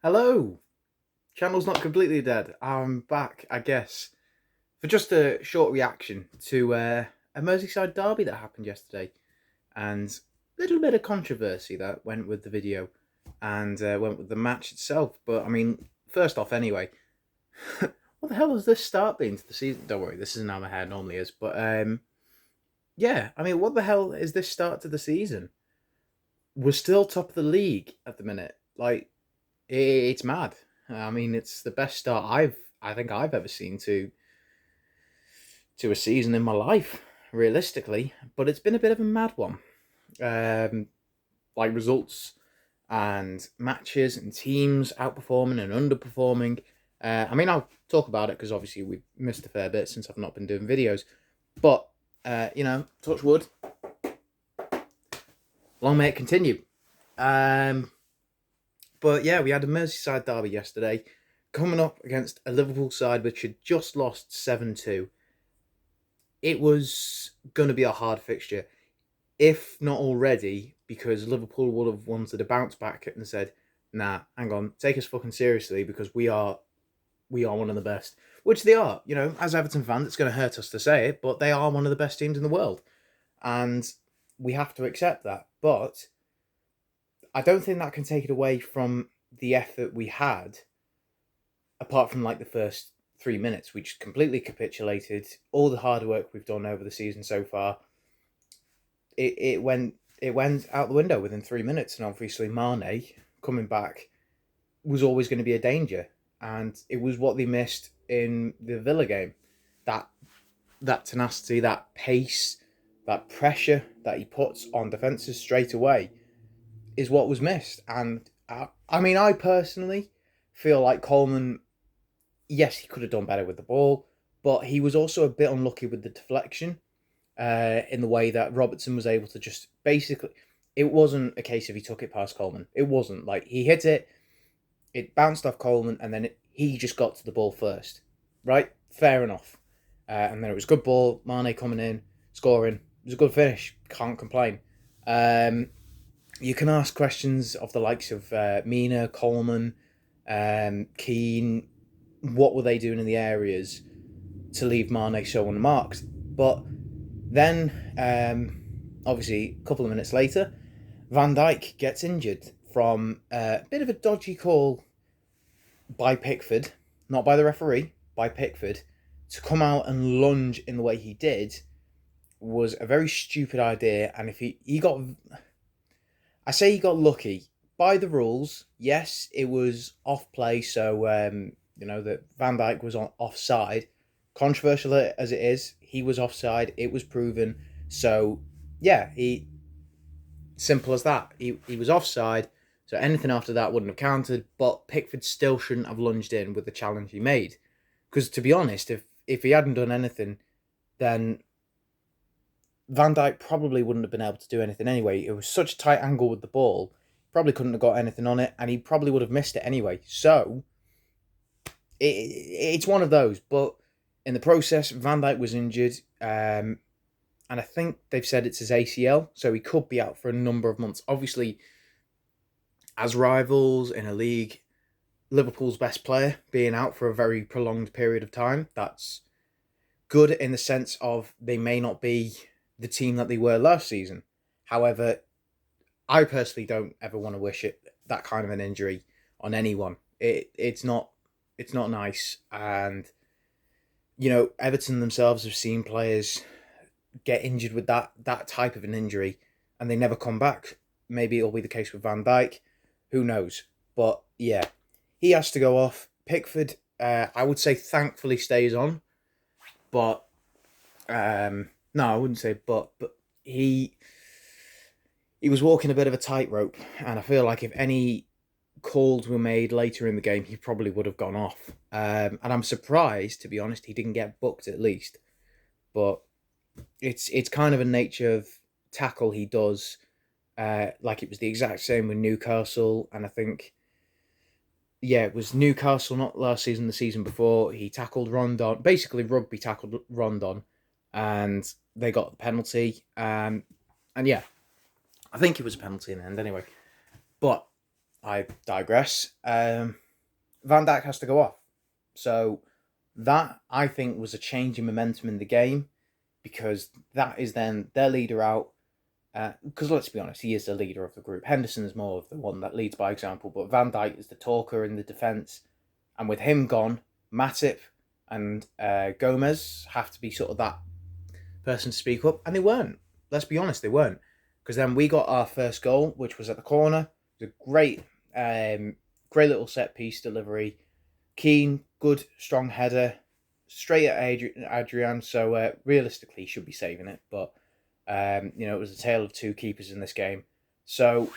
Hello! Channel's not completely dead. I'm back, I guess, for just a short reaction to a Merseyside derby that happened yesterday, and a little bit of controversy that went with the video and went with the match itself. But I mean, first off, anyway, what the hell has this start been to the season? Don't worry, this isn't how my hair normally is, but yeah, I mean, what the hell is this start to the season? We're still top of the league at the minute. Like, it's mad. I mean, it's the best start I think I've ever seen to a season in my life, realistically. But it's been a bit of a mad one. Um, like results and matches and teams outperforming and underperforming. I mean, I'll talk about it because obviously we've missed a fair bit since I've not been doing videos. But touch wood. Long may it continue. Um, But yeah, we had a Merseyside derby yesterday, coming up against a Liverpool side which had just lost 7-2. It was going to be a hard fixture, if not already, because Liverpool would have wanted to bounce back and said, nah, hang on, take us fucking seriously because we are one of the best. Which they are, as Everton fans, it's going to hurt us to say it, but they are one of the best teams in the world. And we have to accept that. But I don't think that can take it away from the effort we had, apart from like the first 3 minutes, which completely capitulated all the hard work we've done over the season so far. It went out the window within 3 minutes, and obviously Mane coming back was always going to be a danger, and it was what they missed in the Villa game. That that tenacity, that pace, that pressure that he puts on defenses straight away is what was missed. And I mean, I personally feel like Coleman, yes, he could have done better with the ball, but he was also a bit unlucky with the deflection in the way that Robertson was able to just basically. It wasn't a case of he took it past Coleman. It wasn't like he hit it, it bounced off Coleman, and then he just got to the ball first. Right? Fair enough. And then it was good ball. Mane coming in, scoring. It was a good finish. Can't complain. Um, you can ask questions of the likes of Mina, Coleman, Keane. What were they doing in the areas to leave Mane so unmarked? But then, obviously, a couple of minutes later, Van Dijk gets injured from a bit of a dodgy call by Pickford, not by the referee, by Pickford, to come out and lunge in the way he did was a very stupid idea. And if he got, I say he got lucky by the rules. Yes, it was off play, so that Van Dijk was on offside. Controversial as it is, he was offside. It was proven. So yeah, he simple as that. He was offside. So anything after that wouldn't have counted. But Pickford still shouldn't have lunged in with the challenge he made. Because to be honest, if he hadn't done anything, then Van Dijk probably wouldn't have been able to do anything anyway. It was such a tight angle with the ball, probably couldn't have got anything on it, and he probably would have missed it anyway. So it's one of those. But in the process, Van Dijk was injured, and I think they've said it's his ACL, so he could be out for a number of months. Obviously, as rivals in a league, Liverpool's best player being out for a very prolonged period of time, that's good in the sense of they may not be the team that they were last season. However, I personally don't ever want to wish it that kind of an injury on anyone. It's not nice, and Everton themselves have seen players get injured with that type of an injury, and they never come back. Maybe it'll be the case with Van Dijk. Who knows? But yeah, he has to go off. Pickford, I would say, thankfully stays on, but no, I wouldn't say but he was walking a bit of a tightrope, and I feel like if any calls were made later in the game, he probably would have gone off. And I'm surprised, to be honest, he didn't get booked at least. But it's kind of a nature of tackle he does. Like it was the exact same with Newcastle, and I think it was Newcastle, not last season, the season before. He tackled Rondon, basically rugby tackled Rondon, and they got the penalty. And yeah, I think it was a penalty in the end anyway. But I digress. Van Dijk has to go off. So that, I think, was a change in momentum in the game, because that is then their leader out. Because let's be honest, he is the leader of the group. Henderson is more of the one that leads by example, but Van Dijk is the talker in the defence. And with him gone, Matip and Gomez have to be sort of that person to speak up. And they weren't. Let's be honest, they weren't. Because then we got our first goal, which was at the corner. It was a great little set piece delivery. Keane, good, strong header, straight at Adrian. So realistically, he should be saving it. But, it was a tale of two keepers in this game. So,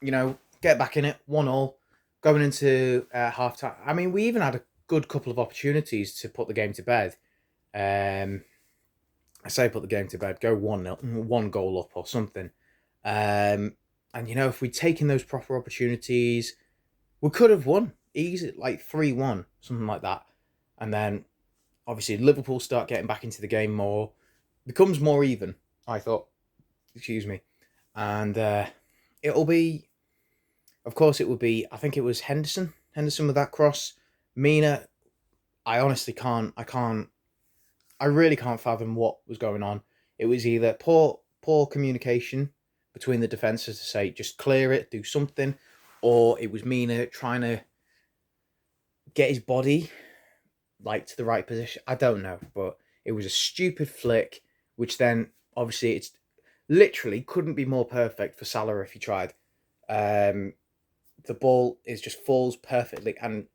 get back in it, 1-1, going into half time. I mean, we even had a good couple of opportunities to put the game to bed. I say put the game to bed, go 1-0, one goal up or something. And, if we'd taken those proper opportunities, we could have won easy, like 3-1, something like that. And then, obviously, Liverpool start getting back into the game more, becomes more even, I thought. Excuse me. And it'll be, of course, it would be, I think it was Henderson with that cross. Mina, I honestly I really can't fathom what was going on. It was either poor communication between the defences to say, just clear it, do something, or it was Mina trying to get his body to the right position. I don't know, but it was a stupid flick, which then obviously it's literally couldn't be more perfect for Salah if he tried. The ball just falls perfectly, and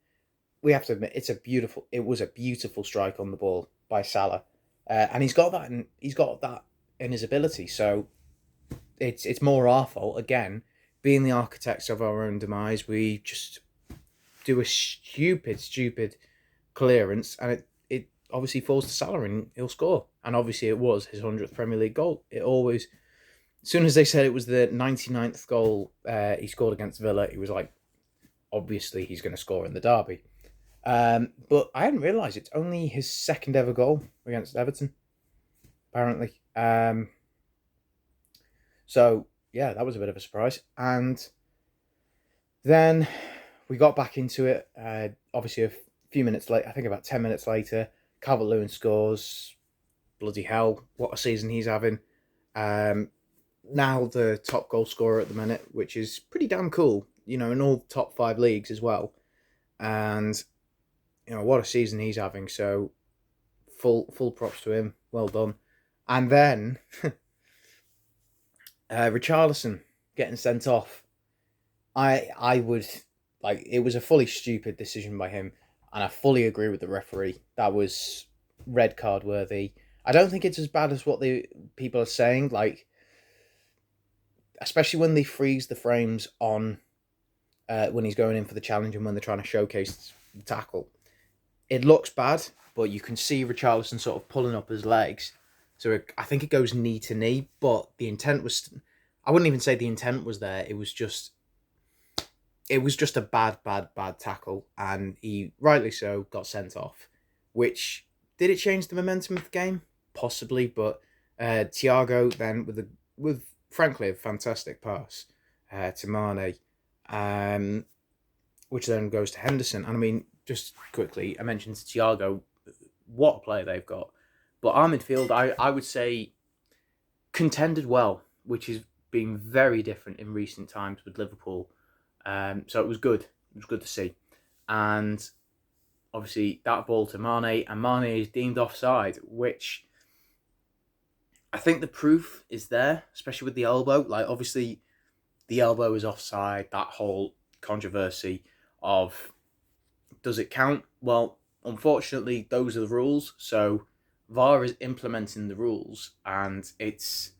we have to admit it was a beautiful strike on the ball by Salah, and he's got that in his ability. So it's more our fault again, being the architects of our own demise. We just do a stupid clearance, and it obviously falls to Salah and he'll score. And obviously it was his 100th Premier League goal. It always, as soon as they said it was the 99th goal he scored against Villa, he was like, obviously he's going to score in the derby. But I hadn't realised it's only his second ever goal against Everton, apparently. So, yeah, that was a bit of a surprise. And then we got back into it. Obviously, a few minutes later, I think about 10 minutes later, Calvert-Lewin scores. Bloody hell, what a season he's having. Now the top goal scorer at the minute, which is pretty damn cool, in all top 5 leagues as well. And, what a season he's having. So, full props to him. Well done. And then, Richarlison getting sent off. I would, it was a fully stupid decision by him, and I fully agree with the referee. That was red card worthy. I don't think it's as bad as what the people are saying, especially when they freeze the frames on when he's going in for the challenge and when they're trying to showcase the tackle. It looks bad, but you can see Richarlison sort of pulling up his legs. So I think it goes knee to knee, but the intent was, I wouldn't even say the intent was there. It was just a bad tackle, and he, rightly so, got sent off. Which, did it change the momentum of the game? Possibly, but Thiago then with frankly a fantastic pass to Mane, which then goes to Henderson. And I mean, just quickly, I mentioned Thiago, what a player they've got. But our midfield, I would say, contended well, which has been very different in recent times with Liverpool. So it was good. It was good to see. And obviously that ball to Mane, and Mane is deemed offside, which I think the proof is there, especially with the elbow. Obviously, the elbow is offside. That whole controversy of, does it count? Well, unfortunately, those are the rules. So VAR is implementing the rules, and it's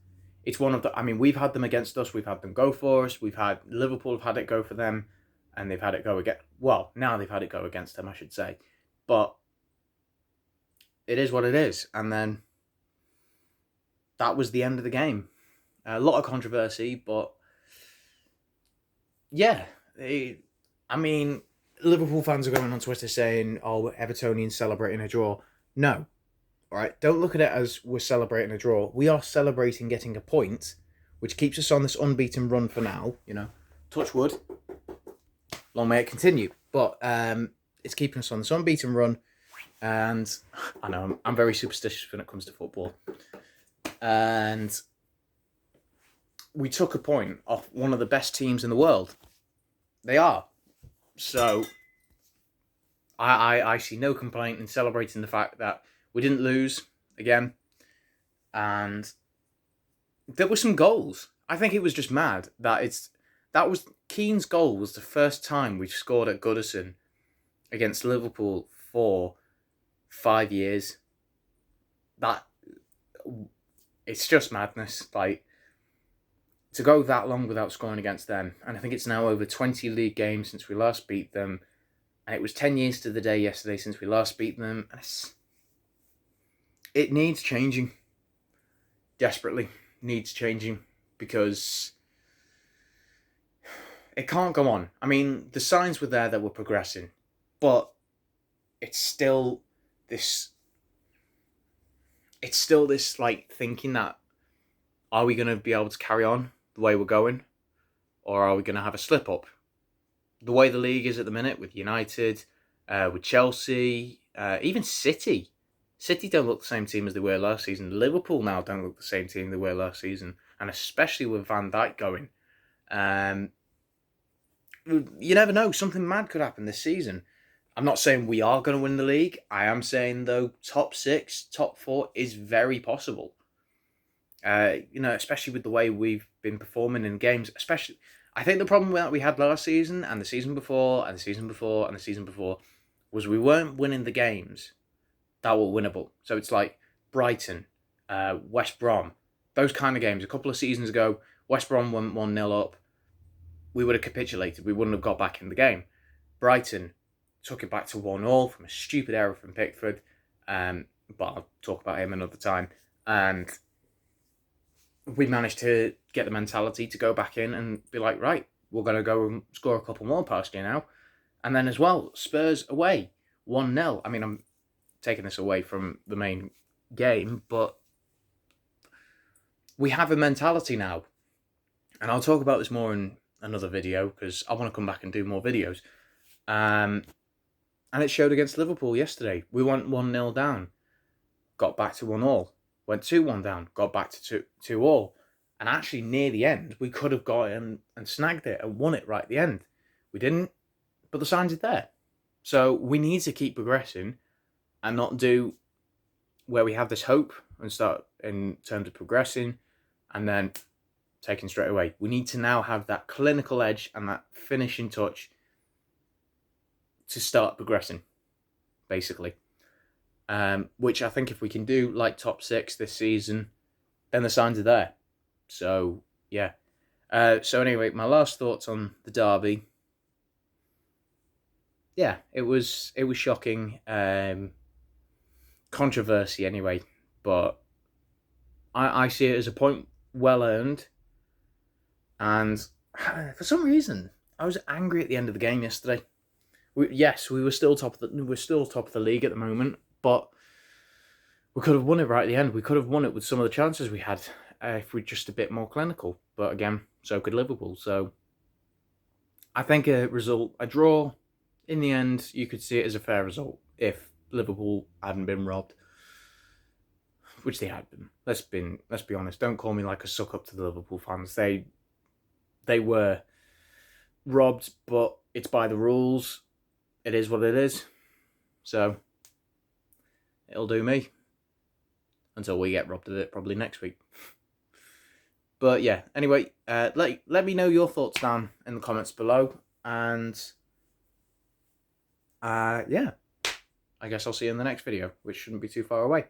one of the. I mean, we've had them against us. We've had them go for us. We've had Liverpool have had it go for them, and they've had it go against. Well, now they've had it go against them, I should say. But it is what it is, and then that was the end of the game. A lot of controversy, but yeah, I mean, Liverpool fans are going on Twitter saying, "Oh, Evertonians celebrating a draw." No, all right. Don't look at it as we're celebrating a draw. We are celebrating getting a point, which keeps us on this unbeaten run for now. Touch wood. long may it continue. But it's keeping us on this unbeaten run. And I know I'm very superstitious when it comes to football. And we took a point off one of the best teams in the world. They are. So I see no complaint in celebrating the fact that we didn't lose again. And there were some goals. I think it was just mad that was Keane's goal was the first time we've scored at Goodison against Liverpool for 5 years. That it's just madness. Like, to go that long without scoring against them, and I think it's now over 20 league games since we last beat them, and it was 10 years to the day yesterday since we last beat them, and it needs changing. Desperately needs changing, because it can't go on. I mean, the signs were there that we're progressing, but it's still this like thinking that, are we going to be able to carry on the way we're going, or are we going to have a slip up? The way the league is at the minute, with United, with Chelsea, even City. City don't look the same team as they were last season. Liverpool now don't look the same team they were last season, and especially with Van Dijk going. You never know, something mad could happen this season. I'm not saying we are going to win the league. I am saying, though, top 6, top 4 is very possible. Especially with the way we've been performing in games. Especially, I think the problem that we had last season, and the season before, and the season before, and the season before, was we weren't winning the games that were winnable. So it's like Brighton, West Brom, those kind of games. A couple of seasons ago, West Brom went 1-0 up. We would have capitulated. We wouldn't have got back in the game. Brighton took it back to 1-1 from a stupid error from Pickford. But I'll talk about him another time. And we managed to get the mentality to go back in and be like, right, we're going to go and score a couple more past you now. And then as well, Spurs away, 1-0. I mean, I'm taking this away from the main game, but we have a mentality now. And I'll talk about this more in another video, because I want to come back and do more videos. And it showed against Liverpool yesterday. We went 1-0 down, got back to 1-1. Went 2-1 down, got back to 2-2. And actually, near the end, we could have got in and snagged it and won it right at the end. We didn't, but the signs are there. So we need to keep progressing and not do where we have this hope and start in terms of progressing and then taking straight away. We need to now have that clinical edge and that finishing touch to start progressing, basically. Which I think if we can do like top 6 this season, then the signs are there. So, yeah. So anyway, my last thoughts on the derby. Yeah, it was shocking. Controversy anyway, but I see it as a point well earned. And for some reason, I was angry at the end of the game yesterday. We were still top of the league at the moment, but we could have won it right at the end. We could have won it with some of the chances we had if we're just a bit more clinical. But again, so could Liverpool. So I think a draw, in the end, you could see it as a fair result if Liverpool hadn't been robbed, which they had been. Let's be honest. Don't call me like a suck up to the Liverpool fans. They were robbed, but it's by the rules. It is what it is. So it'll do me until we get robbed of it probably next week. But yeah, anyway, let me know your thoughts down in the comments below. And yeah, I guess I'll see you in the next video, which shouldn't be too far away.